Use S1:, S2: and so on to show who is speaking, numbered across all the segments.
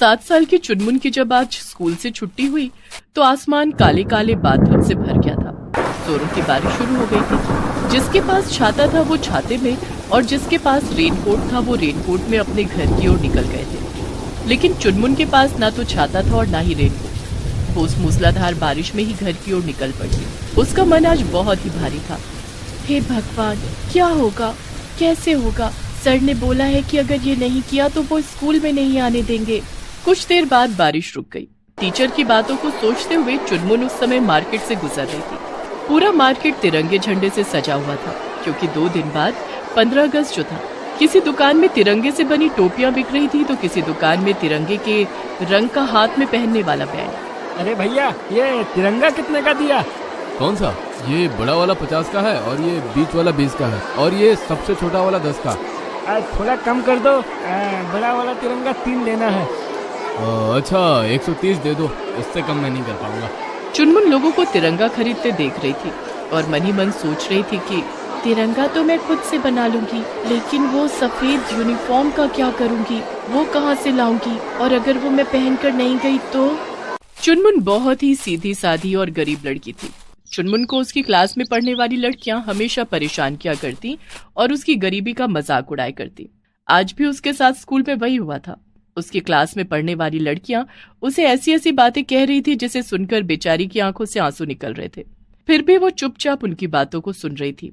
S1: 7 साल की चुनमुन की जब आज स्कूल से छुट्टी हुई तो आसमान काले काले बादलों से भर गया था। जोरों की बारिश शुरू हो गई थी। जिसके पास छाता था वो छाते में और जिसके पास रेनकोट था वो रेनकोट में अपने घर की ओर निकल गए थे। लेकिन चुनमुन के पास ना तो छाता था और ना ही रेनकोट। वो उस मूसलाधार बारिश में ही घर की ओर निकल पड़ी। उसका मन आज बहुत ही भारी था। हे भगवान, क्या होगा, कैसे होगा? सर ने बोला है कि अगर ये नहीं किया तो वो स्कूल में नहीं आने देंगे। कुछ देर बाद बारिश रुक गई। टीचर की बातों को सोचते हुए चुनमुन उस समय मार्केट से गुजर रही थी। पूरा मार्केट तिरंगे झंडे से सजा हुआ था, क्योंकि 2 दिन बाद 15 अगस्त जो था। किसी दुकान में तिरंगे से बनी टोपियां बिक रही थी तो किसी दुकान में तिरंगे के रंग का हाथ में पहनने वाला बैंड।
S2: अरे भैया, ये तिरंगा कितने का दिया?
S3: कौन सा? ये बड़ा वाला 50 का है और ये बीच वाला 20 का है और ये सबसे छोटा वाला 10 का।
S2: थोड़ा कम कर दो, बड़ा वाला तिरंगा 3 लेना है।
S3: अच्छा, 130 दे दो, इससे कम मैं नहीं कर पाऊंगा।
S1: चुनमुन लोगों को तिरंगा खरीदते देख रही थी और मन ही मन सोच रही थी कि तिरंगा तो मैं खुद से बना लूंगी, लेकिन वो सफेद यूनिफॉर्म का क्या करूंगी, वो कहाँ से लाऊंगी, और अगर वो मैं पहनकर नहीं गई तो। चुनमुन बहुत ही सीधी साधी और गरीब लड़की थी। चुनमुन को उसकी क्लास में पढ़ने वाली लड़कियां हमेशा परेशान किया करती और उसकी गरीबी का मजाक उड़ाया करती। आज भी उसके साथ स्कूल में वही हुआ था। उसकी क्लास में पढ़ने वाली लड़कियां उसे ऐसी ऐसी बातें कह रही थी जिसे सुनकर बेचारी की आंखों से आंसू निकल रहे थे। फिर भी वो चुपचाप उनकी बातों को सुन रही थी।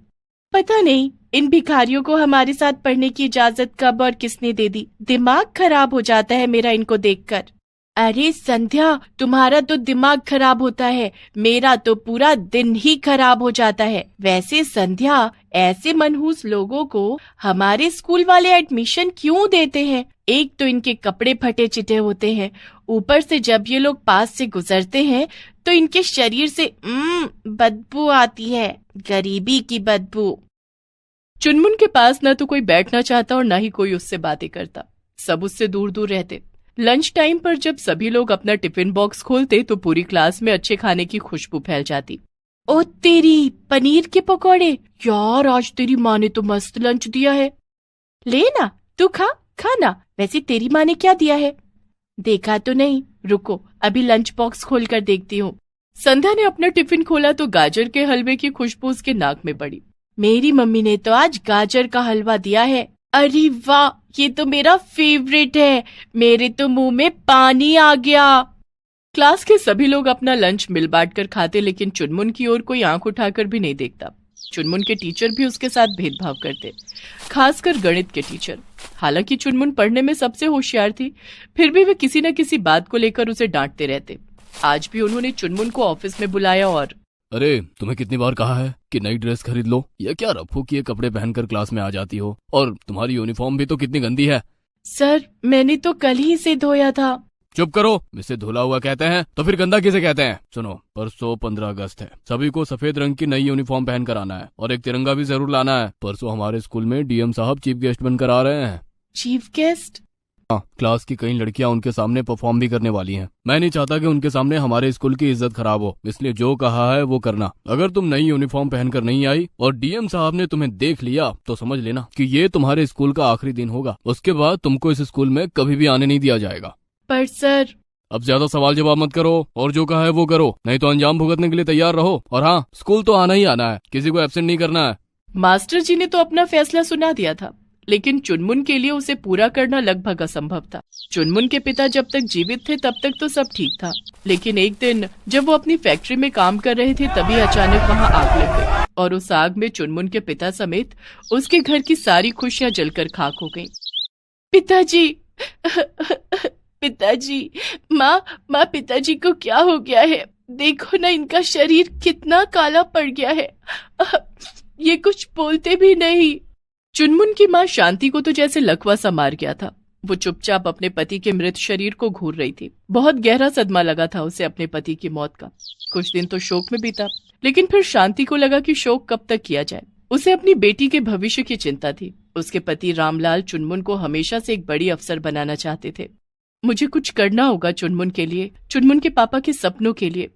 S1: पता नहीं इन भिखारियों को हमारे साथ पढ़ने की इजाजत कब और किसने दे दी। दिमाग खराब हो जाता है मेरा इनको देखकर। अरे संध्या, तुम्हारा तो दिमाग खराब होता है, मेरा तो पूरा दिन ही खराब हो जाता है। वैसे संध्या, ऐसे मनहूस लोगों को हमारे स्कूल वाले एडमिशन क्यों देते हैं? एक तो इनके कपड़े फटे चिटे होते हैं, ऊपर से जब ये लोग पास से गुजरते हैं तो इनके शरीर से बदबू आती है, गरीबी की बदबू। चुनमुन के पास न तो कोई बैठना चाहता और न ही कोई उससे बातें करता। सब उससे दूर दूर रहते। लंच टाइम पर जब सभी लोग अपना टिफिन बॉक्स खोलते तो पूरी क्लास में अच्छे खाने की खुशबू फैल जाती। ओ तेरी, पनीर के पकौड़े! यार, आज तेरी माँ ने तो मस्त लंच दिया है। ले ना, तू खाना। वैसे तेरी माँ ने क्या दिया है? देखा तो नहीं, रुको अभी लंच बॉक्स खोल कर देखती हूँ। संध्या ने अपना टिफिन खोला तो गाजर के हलवे की खुशबू उसके नाक में पड़ी। मेरी मम्मी ने तो आज गाजर का हलवा दिया है। अरे वाह, ये तो मेरा फेवरेट है। मेरे तो मुंह में पानी आ गया। क्लास के सभी लोग अपना लंच मिल बांट कर खाते, लेकिन चुनमुन की ओर कोई आंख उठाकर भी नहीं देखता। चुनमुन के टीचर भी उसके साथ भेदभाव करते, खासकर गणित के टीचर। हालांकि चुनमुन पढ़ने में सबसे होशियार थी, फिर भी वे किसी न किसी बात को लेकर उसे डांटते रहते। आज भी उन्होंने चुनमुन को ऑफिस में बुलाया और
S3: अरे, तुम्हें कितनी बार कहा है कि नई ड्रेस खरीद लो? ये क्या रफू कि ये कपड़े पहनकर क्लास में आ जाती हो? और तुम्हारी यूनिफॉर्म भी तो कितनी गंदी है।
S1: सर, मैंने तो कल ही इसे धोया था।
S3: चुप करो, इसे धुला हुआ कहते हैं तो फिर गंदा किसे कहते हैं? सुनो, परसों 15 अगस्त है, सभी को सफेद रंग की नई यूनिफॉर्म पहनकर आना है और एक तिरंगा भी जरूर लाना है। परसों हमारे स्कूल में डीएम साहब चीफ गेस्ट बनकर आ रहे हैं।
S1: Chief guest?
S3: हाँ, क्लास की कई लड़कियां उनके सामने परफॉर्म भी करने वाली हैं। मैं नहीं चाहता कि उनके सामने हमारे स्कूल की इज्जत खराब हो, इसलिए जो कहा है वो करना। अगर तुम नई यूनिफॉर्म पहनकर नहीं आई और डीएम साहब ने तुम्हें देख लिया तो समझ लेना कि ये तुम्हारे स्कूल का आखिरी दिन होगा। उसके बाद तुमको इस स्कूल में कभी भी आने नहीं दिया जाएगा।
S1: पर सर।
S3: अब ज्यादा सवाल जवाब मत करो और जो कहा है वो करो, नहीं तो अंजाम भुगतने के लिए तैयार रहो। और हाँ, स्कूल तो आना ही आना है, किसी को एब्सेंट नहीं करना है।
S1: मास्टर जी ने तो अपना फैसला सुना दिया था, लेकिन चुनमुन के लिए उसे पूरा करना लगभग असंभव था। चुनमुन के पिता जब तक जीवित थे तब तक तो सब ठीक था, लेकिन एक दिन जब वो अपनी फैक्ट्री में काम कर रहे थे तभी अचानक वहाँ आग लग गई और उस आग में चुनमुन के पिता समेत उसके घर की सारी खुशियां जलकर खाक हो गईं। पिताजी, पिताजी, माँ, पिताजी को क्या हो गया है? देखो ना, इनका शरीर कितना काला पड़ गया है। ये कुछ बोलते भी नहीं। चुनमुन की माँ शांति को तो जैसे लकवा सा मार गया था। वो चुपचाप अपने पति के मृत शरीर को घूर रही थी। बहुत गहरा सदमा लगा था उसे अपने पति की मौत का। कुछ दिन तो शोक में बीता, लेकिन फिर शांति को लगा कि शोक कब तक किया जाए। उसे अपनी बेटी के भविष्य की चिंता थी। उसके पति रामलाल चुनमुन को हमेशा से एक बड़ी अफसर बनाना चाहते थे। मुझे कुछ करना होगा चुनमुन के लिए, चुनमुन के पापा के सपनों के लिए।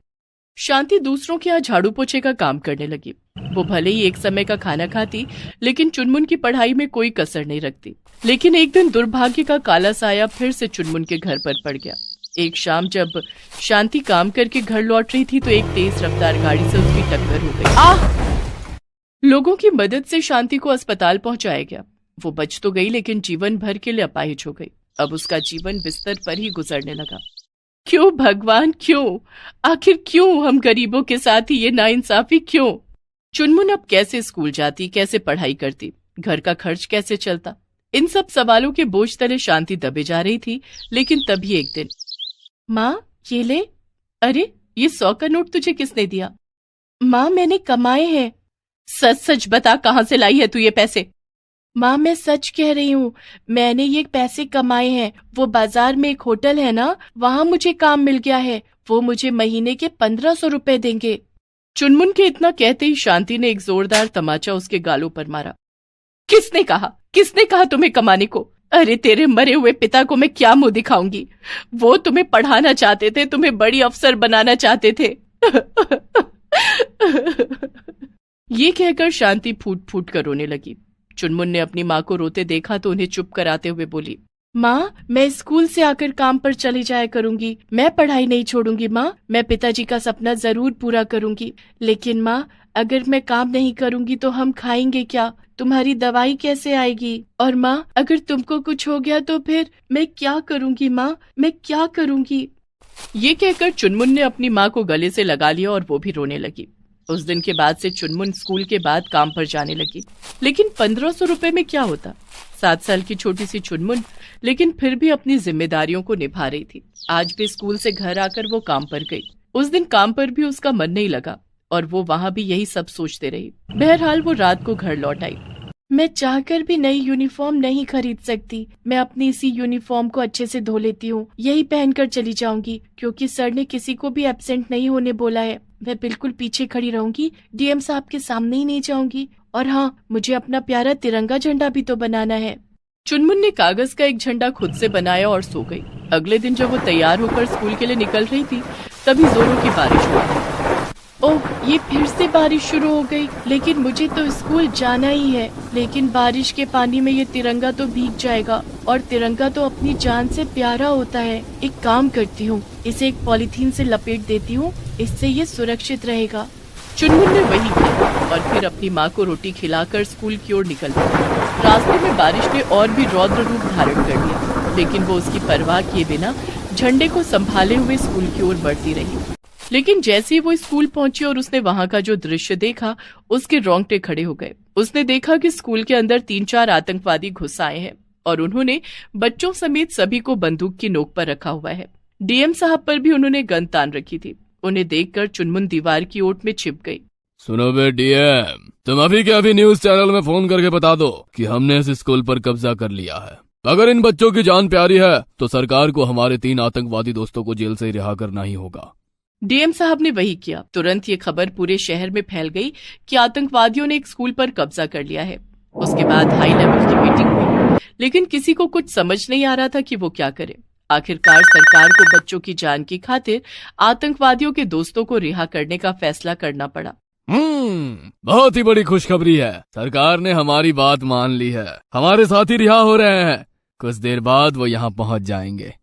S1: शांति दूसरों के यहाँ झाड़ू पोछे का काम करने लगी। वो भले ही एक समय का खाना खाती, लेकिन चुनमुन की पढ़ाई में कोई कसर नहीं रखती। लेकिन एक दिन दुर्भाग्य का काला साया फिर से चुनमुन के घर पर पड़ गया। एक शाम जब शांति काम करके घर लौट रही थी तो एक तेज रफ्तार गाड़ी से उसकी टक्कर हो गई। लोगों की मदद से शांति को अस्पताल पहुंचाया गया। वो बच तो गई, लेकिन जीवन भर के लिए अपाहिज हो गई। अब उसका जीवन बिस्तर पर ही गुजरने लगा। क्यों भगवान, क्यों? आखिर क्यों हम गरीबों के साथ ही ये नाइंसाफी क्यों? चुनमुन अब कैसे स्कूल जाती, कैसे पढ़ाई करती, घर का खर्च कैसे चलता? इन सब सवालों के बोझ तले शांति दबे जा रही थी। लेकिन तभी एक दिन, माँ ये ले। अरे ये 100 का नोट तुझे किसने दिया? माँ मैंने कमाए हैं। सच सच बता, कहाँ से लाई है तू ये पैसे? माँ मैं सच कह रही हूँ, मैंने ये पैसे कमाए हैं। वो बाजार में एक होटल है ना, वहाँ मुझे काम मिल गया है। वो मुझे महीने के 1500 रुपए देंगे। चुनमुन के इतना कहते ही शांति ने एक जोरदार तमाचा उसके गालों पर मारा। किसने कहा तुम्हें कमाने को? अरे तेरे मरे हुए पिता को मैं क्या मुंह दिखाऊंगी? वो तुम्हें पढ़ाना चाहते थे, तुम्हें बड़ी अफसर बनाना चाहते थे। ये कहकर शांति फूट फूट कर रोने लगी। चुनमुन ने अपनी माँ को रोते देखा तो उन्हें चुप कराते हुए बोली, माँ मैं स्कूल से आकर काम पर चली जाया करूंगी। मैं पढ़ाई नहीं छोड़ूंगी माँ। मैं पिताजी का सपना जरूर पूरा करूंगी। लेकिन माँ अगर मैं काम नहीं करूंगी तो हम खाएंगे क्या? तुम्हारी दवाई कैसे आएगी? और माँ अगर तुमको कुछ हो गया तो फिर मैं क्या करूंगी माँ, मैं क्या करूंगी? ये कहकर चुनमुन ने अपनी माँ को गले से लगा लिया और वो भी रोने लगी। उस दिन के बाद से चुनमुन स्कूल के बाद काम पर जाने लगी। लेकिन 1500 रुपए में क्या होता? 7 साल की छोटी सी चुनमुन लेकिन फिर भी अपनी जिम्मेदारियों को निभा रही थी। आज भी स्कूल से घर आकर वो काम पर गई। उस दिन काम पर भी उसका मन नहीं लगा और वो वहाँ भी यही सब सोचते रही। बहरहाल वो रात को घर लौट आई। मैं चाहकर भी नई यूनिफॉर्म नहीं खरीद सकती। मैं अपनी इसी यूनिफॉर्म को अच्छे से धो लेती हूँ, यही पहनकर चली जाऊंगी, क्योंकि सर ने किसी को भी एब्सेंट नहीं होने बोला है। मैं बिल्कुल पीछे खड़ी रहूंगी, डीएम साहब के सामने ही नहीं जाऊंगी। और हाँ, मुझे अपना प्यारा तिरंगा झंडा भी तो बनाना है। चुनमुन ने कागज का एक झंडा खुद से बनाया और सो गई। अगले दिन जब वो तैयार होकर स्कूल के लिए निकल रही थी तभी जोरों की बारिश हुई। ओह, ये फिर से बारिश शुरू हो गई। लेकिन मुझे तो स्कूल जाना ही है। लेकिन बारिश के पानी में ये तिरंगा तो भीग जाएगा और तिरंगा तो अपनी जान से प्यारा होता है। एक काम करती हूँ, इसे एक पॉलीथीन से लपेट देती हूँ, इससे ये सुरक्षित रहेगा। चुनमुन ने वही किया और फिर अपनी माँ को रोटी खिलाकर स्कूल की ओर निकल गई। रास्ते में बारिश ने और भी रौद्र रूप धारण कर लिया, लेकिन वो उसकी परवाह किए बिना झंडे को संभाले हुए स्कूल की ओर बढ़ती रही। लेकिन जैसे ही वो स्कूल पहुंची और उसने वहां का जो दृश्य देखा, उसके रोंगटे खड़े हो गए। उसने देखा कि स्कूल के अंदर 3-4 आतंकवादी घुस आए हैं और उन्होंने बच्चों समेत सभी को बंदूक की नोक पर रखा हुआ है। डीएम साहब पर भी उन्होंने गन तान रखी थी। उन्हें देखकर चुनमुन दीवार की ओट में छिप गई।
S3: सुनो बे डीएम, तुम अभी के अभी न्यूज चैनल में फोन करके बता दो कि हमने इस स्कूल पर कब्जा कर लिया है। अगर इन बच्चों की जान प्यारी है तो सरकार को हमारे 3 आतंकवादी दोस्तों को जेल से रिहा करना ही होगा।
S1: डीएम साहब ने वही किया। तुरंत ये खबर पूरे शहर में फैल गई कि आतंकवादियों ने एक स्कूल पर कब्जा कर लिया है। उसके बाद हाई लेवल की मीटिंग हुई, लेकिन किसी को कुछ समझ नहीं आ रहा था कि वो क्या करे। आखिरकार सरकार को बच्चों की जान की खातिर आतंकवादियों के दोस्तों को रिहा करने का फैसला करना पड़ा।
S3: बहुत ही बड़ी खुशखबरी है। सरकार ने हमारी बात मान ली है। हमारे साथी रिहा हो रहे हैं। कुछ देर बाद वो यहाँ पहुँच जाएंगे।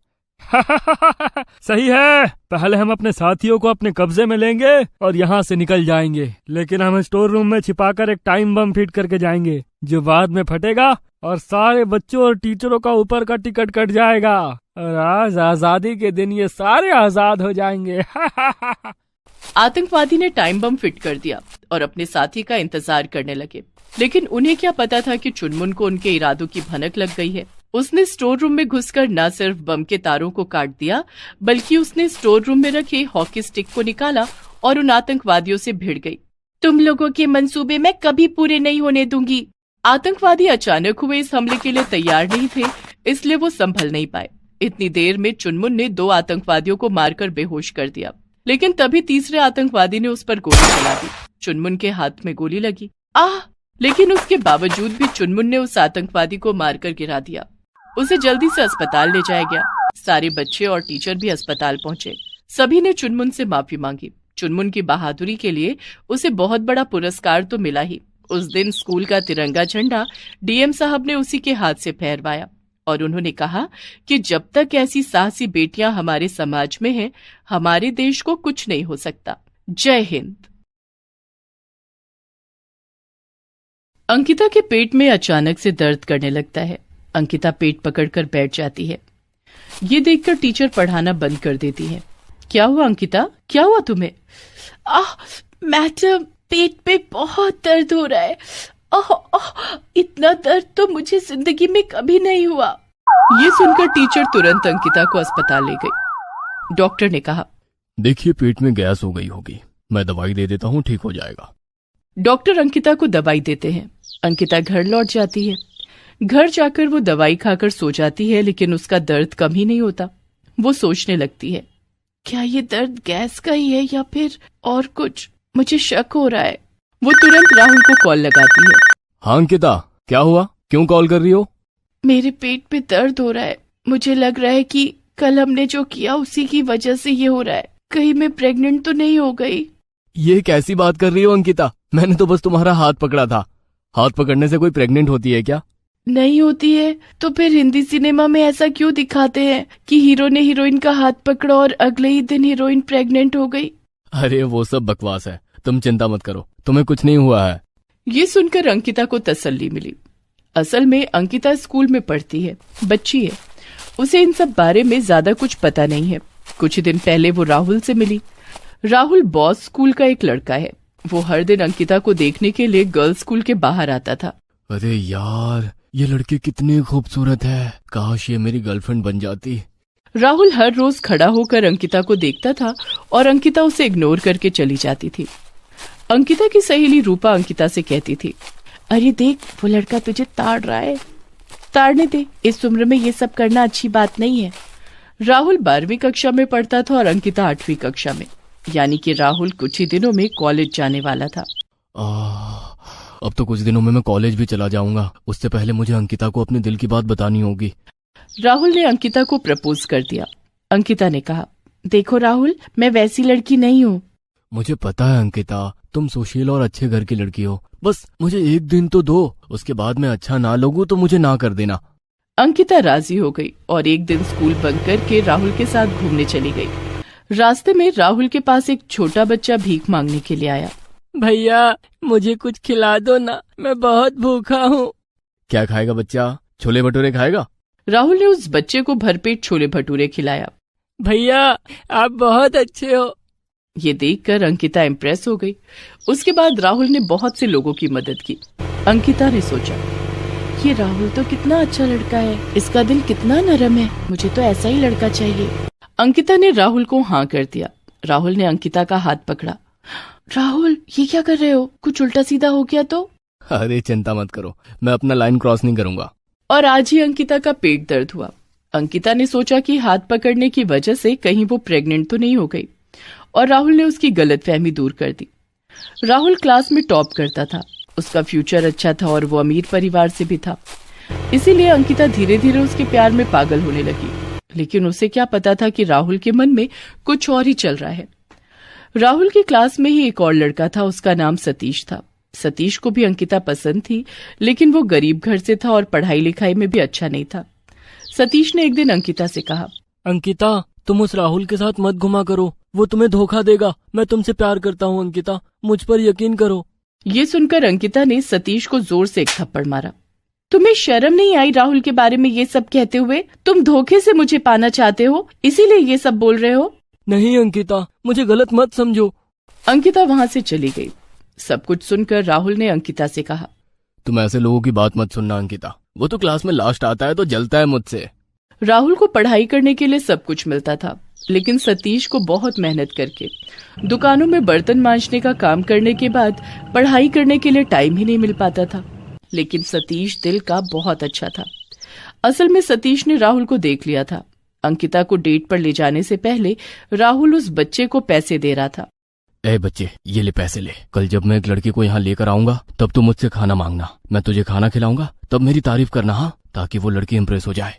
S2: सही है। पहले हम अपने साथियों को अपने कब्जे में लेंगे और यहाँ से निकल जाएंगे। लेकिन हम स्टोर रूम में छिपाकर एक टाइम बम फिट करके जाएंगे, जो बाद में फटेगा और सारे बच्चों और टीचरों का ऊपर का टिकट कट जाएगा और आज आजादी के दिन ये सारे आजाद हो जाएंगे।
S1: आतंकवादी ने टाइम बम फिट कर दिया और अपने साथी का इंतजार करने लगे। लेकिन उन्हें क्या पता था कि चुनमुन को उनके इरादों की भनक लग गई है। उसने स्टोर रूम में घुसकर न सिर्फ बम के तारों को काट दिया, बल्कि उसने स्टोर रूम में रखे हॉकी स्टिक को निकाला और उन आतंकवादियों से भिड़ गई। तुम लोगों के मंसूबे मैं कभी पूरे नहीं होने दूंगी। आतंकवादी अचानक हुए इस हमले के लिए तैयार नहीं थे, इसलिए वो संभल नहीं पाए। इतनी देर में चुनमुन ने 2 आतंकवादियों को मारकर बेहोश कर दिया। लेकिन तभी तीसरे आतंकवादी ने उस पर गोली चला दी। चुनमुन के हाथ में गोली लगी। आह! लेकिन उसके बावजूद भी चुनमुन ने उस आतंकवादी को मारकर गिरा दिया। उसे जल्दी से अस्पताल ले जाया गया। सारे बच्चे और टीचर भी अस्पताल पहुंचे। सभी ने चुनमुन से माफी मांगी। चुनमुन की बहादुरी के लिए उसे बहुत बड़ा पुरस्कार तो मिला ही। उस दिन स्कूल का तिरंगा झंडा डीएम साहब ने उसी के हाथ से फहरवाया और उन्होंने कहा कि जब तक ऐसी साहसी बेटियां हमारे समाज में हैं, हमारे देश को कुछ नहीं हो सकता। जय हिंद। अंकिता के पेट में अचानक से दर्द करने लगता है। अंकिता पेट पकड़कर बैठ जाती है। ये देखकर टीचर पढ़ाना बंद कर देती है। क्या हुआ अंकिता, क्या हुआ तुम्हें? मैडम, पेट पे बहुत दर्द हो रहा है। इतना दर्द तो मुझे जिंदगी में कभी नहीं हुआ। ये सुनकर टीचर तुरंत अंकिता को अस्पताल ले गई। डॉक्टर ने कहा,
S3: देखिए पेट में गैस हो गई होगी, मैं दवाई दे देता हूँ, ठीक हो जाएगा।
S1: डॉक्टर अंकिता को दवाई देते हैं। अंकिता घर लौट जाती है। घर जाकर वो दवाई खाकर सो जाती है, लेकिन उसका दर्द कम ही नहीं होता। वो सोचने लगती है, क्या ये दर्द गैस का ही है या फिर और कुछ? मुझे शक हो रहा है। वो तुरंत राहुल को कॉल लगाती है।
S3: हाँ अंकिता, क्या हुआ, क्यों कॉल कर रही हो?
S1: मेरे पेट पे दर्द हो रहा है। मुझे लग रहा है कि कल हमने जो किया उसी की वजह से ये हो रहा है। कहीं मैं प्रेग्नेंट तो नहीं हो गई?
S3: ये कैसी बात कर रही हो अंकिता, मैंने तो बस तुम्हारा हाथ पकड़ा था। हाथ पकड़ने से कोई प्रेग्नेंट होती है क्या?
S1: नहीं होती है तो फिर हिंदी सिनेमा में ऐसा क्यों दिखाते हैं कि हीरो ने हीरोइन का हाथ पकड़ा और अगले ही दिन हीरोइन प्रेग्नेंट हो गई?
S3: अरे वो सब बकवास है, तुम चिंता मत करो, तुम्हें कुछ नहीं हुआ है।
S1: ये सुनकर अंकिता को तसल्ली मिली। असल में अंकिता स्कूल में पढ़ती है, बच्ची है, उसे इन सब बारे में ज्यादा कुछ पता नहीं है। कुछ दिन पहले वो राहुल से मिली। राहुल बॉस स्कूल का एक लड़का है। वो हर दिन अंकिता को देखने के लिए गर्ल्स स्कूल के बाहर आता था।
S3: अरे यार, ये लड़की कितनी खूबसूरत है, काश ये मेरी गर्लफ्रेंड बन जाती।
S1: राहुल हर रोज खड़ा होकर अंकिता को देखता था और अंकिता उसे इग्नोर करके चली जाती थी। अंकिता की सहेली रूपा अंकिता से कहती थी, अरे देख, वो लड़का तुझे ताड़ रहा है। ताड़ने दे, इस उम्र में ये सब करना अच्छी बात नहीं है। राहुल 12वीं कक्षा में पढ़ता था और अंकिता 8वीं कक्षा में, यानी कि राहुल कुछ ही दिनों में कॉलेज जाने वाला था।
S3: अब तो कुछ दिनों में मैं कॉलेज भी चला जाऊंगा। उससे पहले मुझे अंकिता को अपने दिल की बात बतानी होगी।
S1: राहुल ने अंकिता को प्रपोज कर दिया। अंकिता ने कहा, देखो राहुल, मैं वैसी लड़की नहीं हूँ।
S3: मुझे पता है अंकिता, तुम सुशील और अच्छे घर की लड़की हो, बस मुझे एक दिन तो दो, उसके बाद मैं अच्छा ना लगूं तो मुझे ना कर देना।
S1: अंकिता राजी हो गई और एक दिन स्कूल बंक करके राहुल के साथ घूमने चली गई। रास्ते में राहुल के पास एक छोटा बच्चा भीख मांगने के लिए आया।
S2: भैया, मुझे कुछ खिला दो ना, मैं बहुत भूखा हूँ।
S3: क्या खाएगा बच्चा, छोले भटूरे खाएगा?
S1: राहुल ने उस बच्चे को भरपेट छोले भटूरे खिलाया।
S2: भैया, आप बहुत अच्छे हो।
S1: ये देखकर अंकिता इम्प्रेस हो गई। उसके बाद राहुल ने बहुत से लोगों की मदद की। अंकिता ने सोचा, ये राहुल तो कितना अच्छा लड़का है, इसका दिल कितना नरम है, मुझे तो ऐसा ही लड़का चाहिए। अंकिता ने राहुल को हाँ कर दिया। राहुल ने अंकिता का हाथ पकड़ा। राहुल, ये क्या कर रहे हो? कुछ उल्टा सीधा हो गया तो?
S3: अरे चिंता मत करो, मैं अपना लाइन क्रॉस नहीं करूंगा।
S1: और आज ही अंकिता का पेट दर्द हुआ। अंकिता ने सोचा कि हाथ पकड़ने की वजह से कहीं वो प्रेग्नेंट तो नहीं हो गई, और राहुल ने उसकी गलतफहमी दूर कर दी। राहुल क्लास में टॉप करता था, उसका फ्यूचर अच्छा था और वो अमीर परिवार से भी था। इसीलिए अंकिता धीरे धीरे उसके प्यार में पागल होने लगी। लेकिन उसे क्या पता था कि राहुल के मन में कुछ और ही चल रहा है। राहुल की क्लास में ही एक और लड़का था, उसका नाम सतीश था। सतीश को भी अंकिता पसंद थी, लेकिन वो गरीब घर से था और पढ़ाई लिखाई में भी अच्छा नहीं था। सतीश ने एक दिन अंकिता से कहा,
S2: अंकिता, तुम उस राहुल के साथ मत घुमा करो, वो तुम्हें धोखा देगा। मैं तुमसे प्यार करता हूँ अंकिता, मुझ पर यकीन करो।
S1: ये सुनकर अंकिता ने सतीश को जोर से एक थप्पड़ मारा। तुम्हें शर्म नहीं आई राहुल के बारे में ये सब कहते हुए? तुम धोखे से मुझे पाना चाहते हो, इसीलिए ये सब बोल रहे हो?
S2: नहीं अंकिता, मुझे गलत मत समझो।
S1: अंकिता वहाँ से चली गई। सब कुछ सुनकर राहुल ने अंकिता से कहा,
S3: तुम ऐसे लोगों की बात मत सुनना अंकिता, वो तो क्लास में लास्ट आता है तो जलता है मुझसे।
S1: राहुल को पढ़ाई करने के लिए सब कुछ मिलता था, लेकिन सतीश को बहुत मेहनत करके दुकानों में बर्तन मांजने का काम करने के बाद पढ़ाई करने के लिए टाइम ही नहीं मिल पाता था। लेकिन सतीश दिल का बहुत अच्छा था। असल में सतीश ने राहुल को देख लिया था। अंकिता को डेट पर ले जाने से पहले राहुल उस बच्चे को पैसे दे रहा था।
S3: ए बच्चे, ये ले पैसे ले, कल जब मैं एक लड़की को यहाँ लेकर आऊंगा तब तू मुझसे खाना मांगना, मैं तुझे खाना खिलाऊंगा, तब मेरी तारीफ करना, हाँ, ताकि वो लड़की इम्प्रेस हो जाए।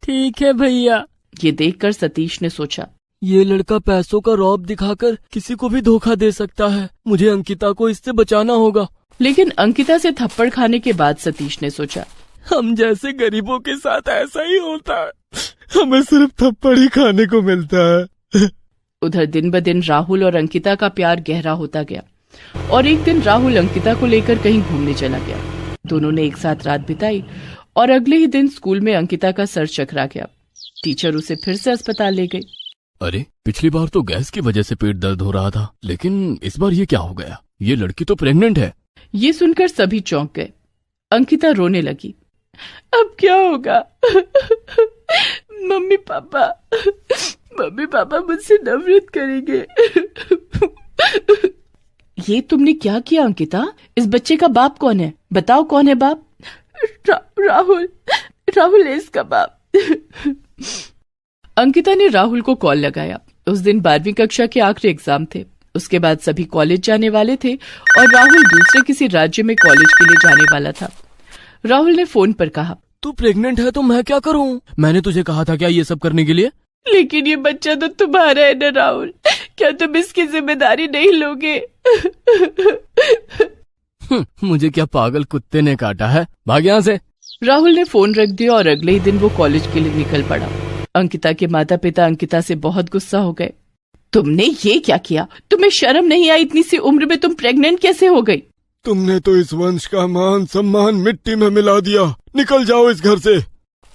S2: ठीक है भैया।
S1: ये देखकर सतीश ने सोचा,
S3: ये लड़का पैसों का रौब दिखाकर किसी को भी धोखा दे सकता है। मुझे अंकिता को इससे बचाना होगा।
S1: लेकिन अंकिता से थप्पड़ खाने के बाद सतीश ने सोचा,
S2: हम जैसे गरीबों के साथ ऐसा ही होता है, हमें सिर्फ थप्पड़ ही खाने को मिलता है।
S1: उधर दिन ब दिन राहुल और अंकिता का प्यार गहरा होता गया और एक दिन राहुल अंकिता को लेकर कहीं घूमने चला गया। दोनों ने एक साथ रात बिताई और अगले ही दिन स्कूल में अंकिता का सर चकरा गया। टीचर उसे फिर से अस्पताल ले गई।
S3: अरे, पिछली बार तो गैस की वजह से पेट दर्द हो रहा था, लेकिन इस बार ये क्या हो गया? ये लड़की तो प्रेग्नेंट है।
S1: ये सुनकर सभी चौंक गए। अंकिता रोने लगी। अब क्या होगा? मम्मी पापा मुझसे नफरत करेंगे। ये तुमने क्या किया अंकिता? इस बच्चे का बाप कौन है? बताओ कौन है बाप? राहुल है इसका बाप। अंकिता ने राहुल को कॉल लगाया। उस दिन 12वीं कक्षा के आखिरी एग्जाम थे। उसके बाद सभी कॉलेज जाने वाले थे और राहुल दूसरे किसी राज्य में कॉलेज के लिए जाने वाला था। राहुल ने फोन पर कहा,
S3: तू प्रेग्नेंट है तो मैं क्या करूं? मैंने तुझे कहा था क्या ये सब करने के लिए?
S1: लेकिन ये बच्चा तो तुम्हारा है ना राहुल, क्या तुम इसकी जिम्मेदारी नहीं लोगे?
S3: मुझे क्या पागल कुत्ते ने काटा है? भाग यहाँ से।
S1: राहुल ने फोन रख दिया और अगले ही दिन वो कॉलेज के लिए निकल पड़ा। अंकिता के माता पिता अंकिता से बहुत गुस्सा हो गए। तुमने ये क्या किया? तुम्हें शर्म नहीं आई? इतनी सी उम्र में तुम प्रेग्नेंट कैसे हो गई?
S2: तुमने तो इस वंश का मान सम्मान मिट्टी में मिला दिया। निकल जाओ इस घर से।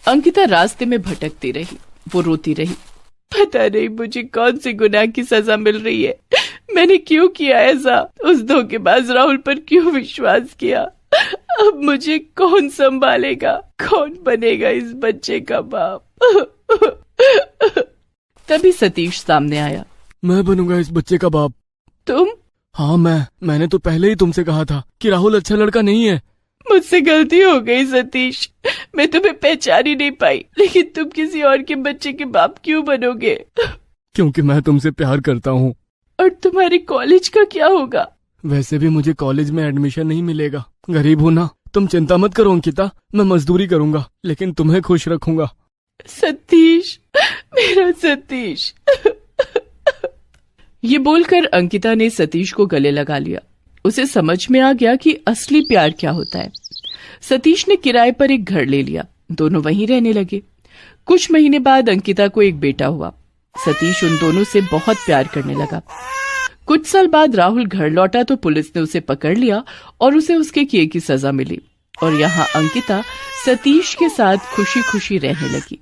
S1: अंकिता रास्ते में भटकती रही। वो रोती रही। पता नहीं मुझे कौन सी गुनाह की सजा मिल रही है। मैंने क्यों किया ऐसा? उस धोखेबाज राहुल पर क्यों विश्वास किया? अब मुझे कौन संभालेगा? कौन बनेगा इस बच्चे का बाप? तभी सतीश सामने आया।
S3: मैं बनूंगा इस बच्चे का बाप।
S1: तुम?
S3: हाँ मैंने तो पहले ही तुमसे कहा था कि राहुल अच्छा लड़का नहीं है।
S1: मुझसे गलती हो गई सतीश, मैं तुम्हें पहचान ही नहीं पाई। लेकिन तुम किसी और के बच्चे के बाप क्यों बनोगे?
S3: क्योंकि मैं तुमसे प्यार करता हूँ।
S1: और तुम्हारे कॉलेज का क्या होगा?
S3: वैसे भी मुझे कॉलेज में एडमिशन नहीं मिलेगा। गरीब हूँ ना। तुम चिंता मत करो अंकिता, मैं मजदूरी करूंगा लेकिन तुम्हें खुश रखूंगा।
S1: सतीश, मेरा सतीश। ये बोलकर अंकिता ने सतीश को गले लगा लिया। उसे समझ में आ गया कि असली प्यार क्या होता है। सतीश ने किराए पर एक घर ले लिया। दोनों वहीं रहने लगे। कुछ महीने बाद अंकिता को एक बेटा हुआ। सतीश उन दोनों से बहुत प्यार करने लगा। कुछ साल बाद राहुल घर लौटा तो पुलिस ने उसे पकड़ लिया और उसे उसके किए की सजा मिली। और यहाँ अंकिता सतीश के साथ खुशी खुशी रहने लगी।